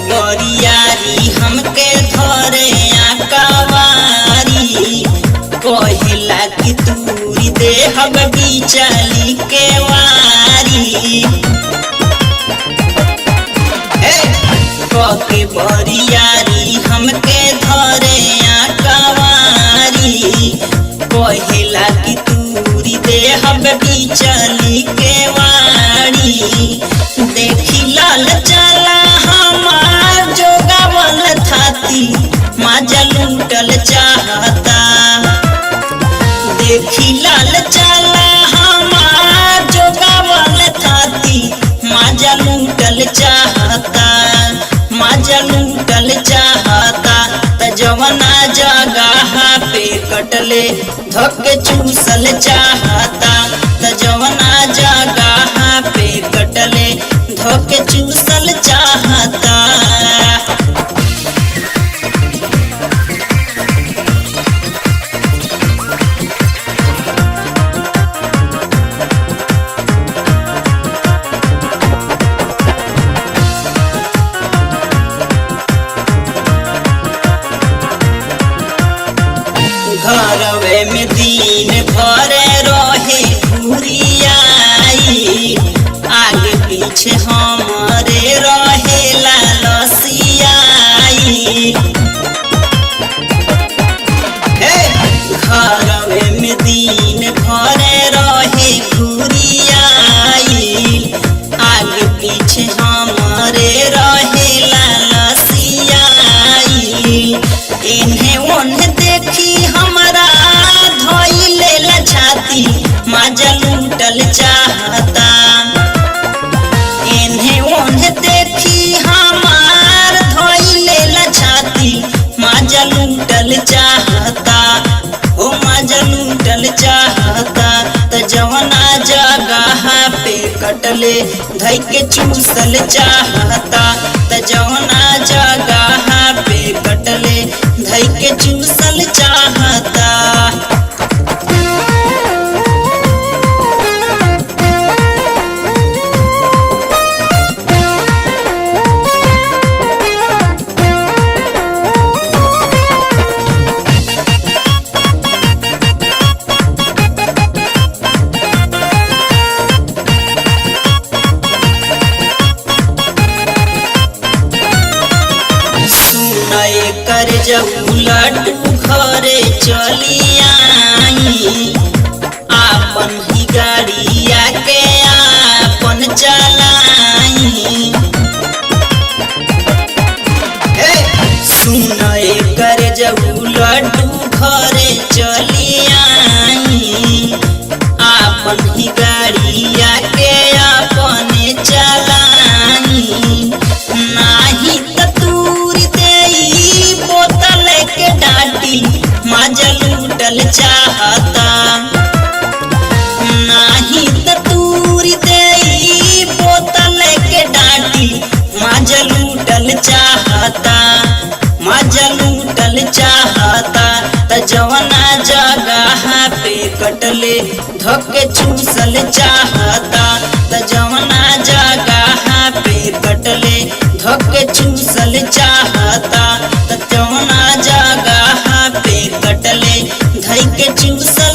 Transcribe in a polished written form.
बरियारी हमके धरे आकवारी कहेला कि तूरी देहब बिचली के वारी के बरियारी हमके धरे आकवारी कहेला कि तूरी देहब बिचली के वारी देखी लाल चला हमार जोगावल थाती माजा लूटल चाहता देखी लाल चला हमार जोगावल थाती माजा लूटल चाहता माजा लूटल चाहता त जवना जगह पे कटले धक्के चूसल चाहता त जवना जगह पे कटले धक्के चूसल चाहता घरवे में दिन भर रहे घुरियाई आगे पीछे हमारे रहे लसियाई घरवे में दिन भर रहे घुरियाई आगे पीछे हमारे रहे लसियाई इन्हें उन्हें देखी हमारा धोइले लछाती माजा लूटल चाहता इन्हें उन्हें देखी हमार धोइले लछाती माजा लूटल चाहता ओ माजा लूटल चाहता त जवना जगह पे कटले धई के चूसल चाहता त जवना जगह पे कटले धई के चूसल चाहता कर जऊ लड्डू घरे चली आई आपन ही गाड़िया के आपन चलाई सुन कर जऊ लड्डू घरे चली आई आपन ही गाड़िया के आपन चलाई नाही माजा लूटल चाहता नाही त तूरी देई बोतल के डाटी माजा लूटल चाहता माजा लूटल चाहता त जवना जगह पे कटले धक्के चूसल चाहता त जवना जगह पे कटले धक्के चूसल चाहता त जवना जगह पे कटले धई के चूसल